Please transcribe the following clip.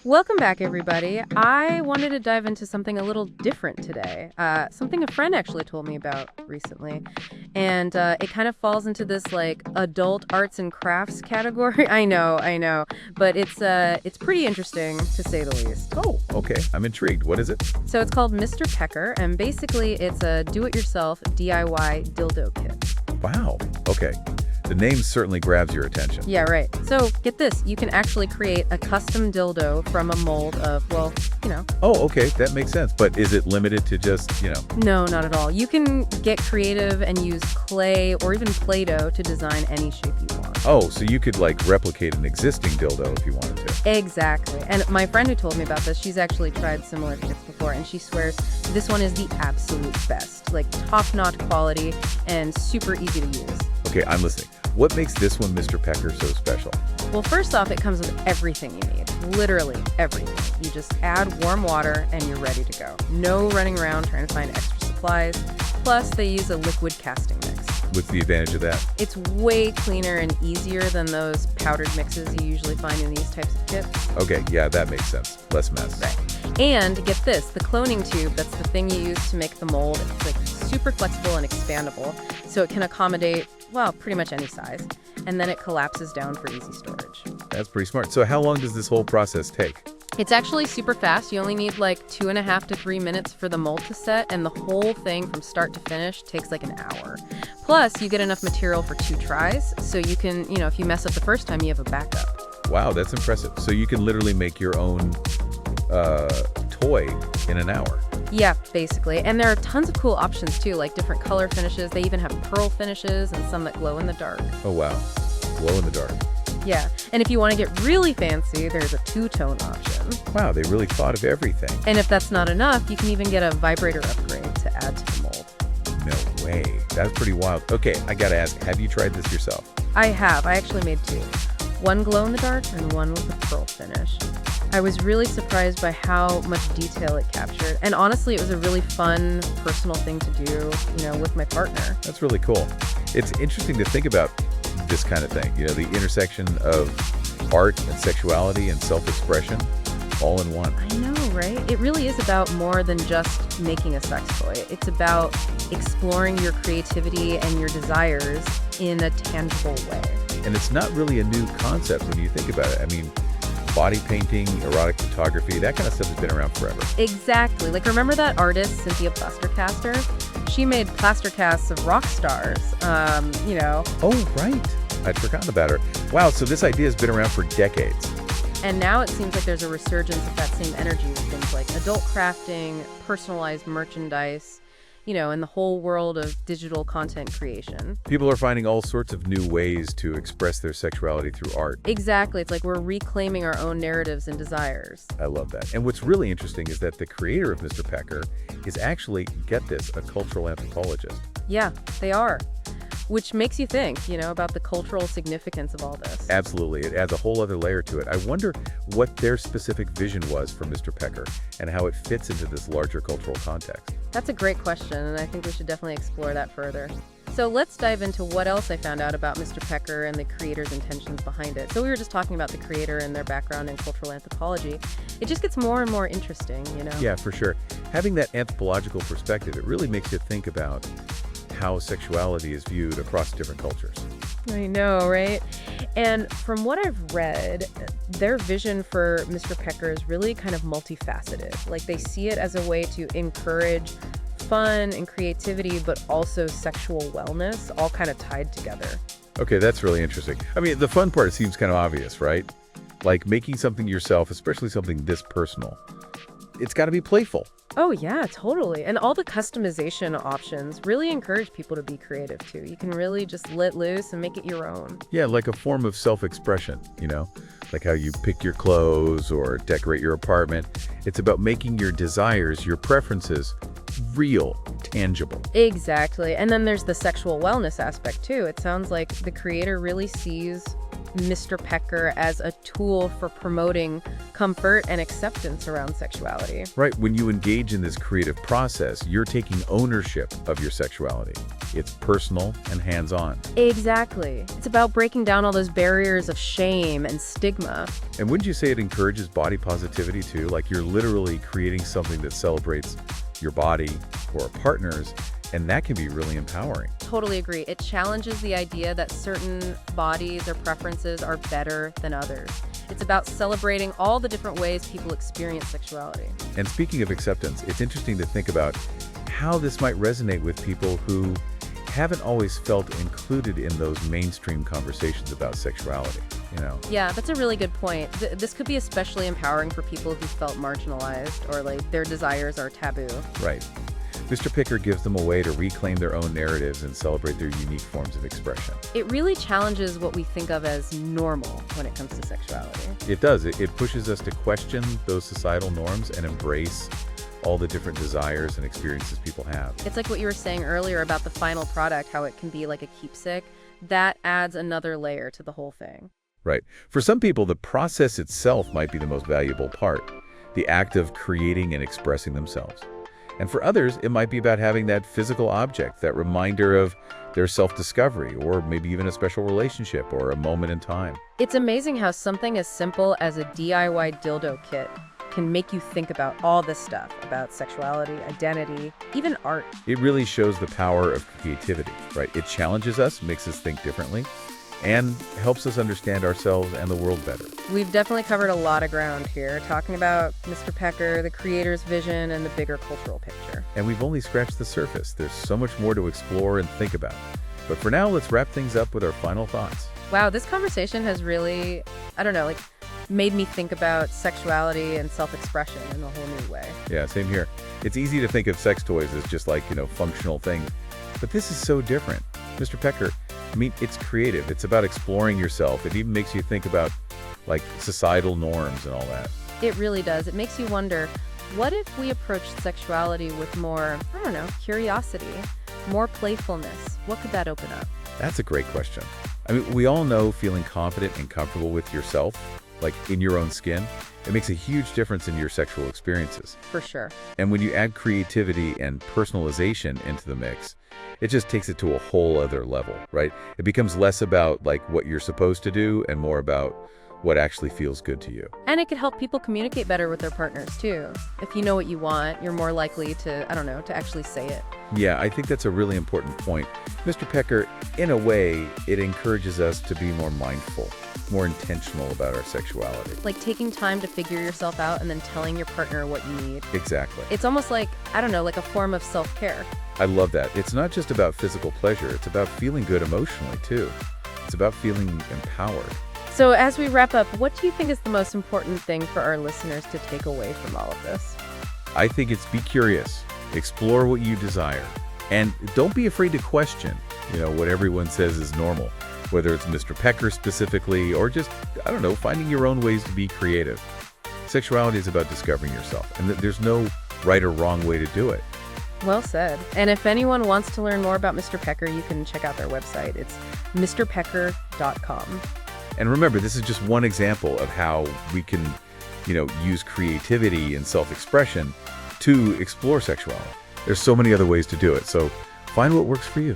Welcome back, everybody. I wanted to dive into something a little different today. Something a friend actually told me about recently. And it kind of falls into this, like, adult arts and crafts category. I know. But it's pretty interesting, to say the least. Oh, okay. I'm intrigued. What is it? So it's called Mr. Pecker, and basically it's a do-it-yourself DIY dildo kit. Wow. Okay. The name certainly grabs your attention. Yeah, right. So get this. You can actually create a custom dildo from a mold of, well, Oh, okay. That makes sense. But is it limited to just. No, not at all. You can get creative and use clay or even Play-Doh to design any shape you want. Oh, so you could, like, replicate an existing dildo if you wanted to. Exactly. And my friend who told me about this, she's actually tried similar kits before, and she swears this one is the absolute best. Like, top-notch quality and super easy to use. Okay, I'm listening. What makes this one, Mr. Pecker, so special? Well, first off, it comes with everything you need. Literally everything. You just add warm water and you're ready to go. No running around trying to find extra supplies. Plus, they use a liquid casting mix. What's the advantage of that? It's way cleaner and easier than those powdered mixes you usually find in these types of kits. Okay, yeah, that makes sense. Less mess. Right. And get this, the cloning tube, that's the thing you use to make the mold. It's like super flexible and expandable, so it can accommodate, well, pretty much any size. And then it collapses down for easy storage. That's pretty smart. So how long does this whole process take? It's actually super fast. You only need like 2.5 to 3 minutes for the mold to set, and the whole thing from start to finish takes like an hour. Plus, you get enough material for 2 tries, so you can, if you mess up the first time, you have a backup. Wow, that's impressive. So you can literally make your own toy in an hour. Yeah, basically. And there are tons of cool options too, like different color finishes. They even have pearl finishes and some that glow in the dark. Oh, wow. Glow in the dark. Yeah, and if you want to get really fancy, there's a 2-tone option. Wow, they really thought of everything. And if that's not enough, you can even get a vibrator upgrade to add to the mold. No way. That's pretty wild. Okay, I gotta ask, have you tried this yourself? I have. I actually made 2. One glow in the dark and one with a pearl finish. I was really surprised by how much detail it captured. And honestly, it was a really fun, personal thing to do, with my partner. That's really cool. It's interesting to think about this kind of thing, the intersection of art and sexuality and self-expression all in one. I know, right? It really is about more than just making a sex toy. It's about exploring your creativity and your desires in a tangible way. And it's not really a new concept when you think about it. I mean, body painting, erotic photography, that kind of stuff has been around forever. Exactly. Like, remember that artist, Cynthia Plastercaster? She made plaster casts of rock stars, Oh, right. I'd forgotten about her. Wow, so this idea has been around for decades. And now it seems like there's a resurgence of that same energy with things like adult crafting, personalized merchandise, in the whole world of digital content creation. People are finding all sorts of new ways to express their sexuality through art. Exactly. It's like we're reclaiming our own narratives and desires. I love that. And what's really interesting is that the creator of Mr. Pecker is actually, get this, a cultural anthropologist. Yeah, they are. Which makes you think, about the cultural significance of all this. Absolutely. It adds a whole other layer to it. I wonder what their specific vision was for Mr. Pecker and how it fits into this larger cultural context. That's a great question, and I think we should definitely explore that further. So let's dive into what else I found out about Mr. Pecker and the creator's intentions behind it. So we were just talking about the creator and their background in cultural anthropology. It just gets more and more interesting, Yeah, for sure. Having that anthropological perspective, it really makes you think about how sexuality is viewed across different cultures. I know, right? And from what I've read, their vision for Mr. Pecker is really kind of multifaceted. Like, they see it as a way to encourage fun and creativity, but also sexual wellness, all kind of tied together. Okay, that's really interesting. I mean, the fun part seems kind of obvious, right? Like making something yourself, especially something this personal. It's got to be playful. Oh, yeah, totally. And all the customization options really encourage people to be creative, too. You can really just let loose and make it your own. Yeah, like a form of self-expression, like how you pick your clothes or decorate your apartment. It's about making your desires, your preferences, real, tangible. Exactly. And then there's the sexual wellness aspect, too. It sounds like the creator really sees Mr. Pecker as a tool for promoting comfort and acceptance around sexuality. Right, when you engage in this creative process, you're taking ownership of your sexuality. It's personal and hands-on. Exactly. It's about breaking down all those barriers of shame and stigma. And wouldn't you say it encourages body positivity too? Like you're literally creating something that celebrates your body or partners, and that can be really empowering. Totally agree. It challenges the idea that certain bodies or preferences are better than others. It's about celebrating all the different ways people experience sexuality. And speaking of acceptance, it's interesting to think about how this might resonate with people who haven't always felt included in those mainstream conversations about sexuality, you know? Yeah, that's a really good point. This could be especially empowering for people who felt marginalized or like their desires are taboo. Right. Mr. Pecker gives them a way to reclaim their own narratives and celebrate their unique forms of expression. It really challenges what we think of as normal when it comes to sexuality. It does. It pushes us to question those societal norms and embrace all the different desires and experiences people have. It's like what you were saying earlier about the final product, how it can be like a keepsake. That adds another layer to the whole thing. Right. For some people, the process itself might be the most valuable part, the act of creating and expressing themselves. And for others, it might be about having that physical object, that reminder of their self-discovery, or maybe even a special relationship or a moment in time. It's amazing how something as simple as a DIY dildo kit can make you think about all this stuff, about sexuality, identity, even art. It really shows the power of creativity, right? It challenges us, makes us think differently, and helps us understand ourselves and the world better. We've definitely covered a lot of ground here, talking about Mr. Pecker, the creator's vision, and the bigger cultural picture. And we've only scratched the surface. There's so much more to explore and think about. But for now, let's wrap things up with our final thoughts. Wow, this conversation has really, made me think about sexuality and self-expression in a whole new way. Yeah, same here. It's easy to think of sex toys as just like, functional things. But this is so different. Mr. Pecker, it's creative. It's about exploring yourself. It even makes you think about, societal norms and all that. It really does. It makes you wonder, what if we approached sexuality with more, curiosity, more playfulness? What could that open up? That's a great question. We all know feeling confident and comfortable with yourself, in your own skin, it makes a huge difference in your sexual experiences. For sure. And when you add creativity and personalization into the mix, it just takes it to a whole other level, right? It becomes less about what you're supposed to do and more about what actually feels good to you. And it could help people communicate better with their partners too. If you know what you want, you're more likely to, to actually say it. Yeah, I think that's a really important point. Mr. Pecker, in a way, it encourages us to be more mindful, more intentional about our sexuality. Like taking time to figure yourself out and then telling your partner what you need. Exactly. It's almost like a form of self-care. I love that. It's not just about physical pleasure. It's about feeling good emotionally, too. It's about feeling empowered. So as we wrap up, what do you think is the most important thing for our listeners to take away from all of this? I think it's be curious, explore what you desire, and don't be afraid to question, what everyone says is normal, whether it's Mr. Pecker specifically or just, finding your own ways to be creative. Sexuality is about discovering yourself, and there's no right or wrong way to do it. Well said. And if anyone wants to learn more about Mr. Pecker, you can check out their website. It's mrpecker.com. And remember, this is just one example of how we can, use creativity and self-expression to explore sexuality. There's so many other ways to do it, so find what works for you.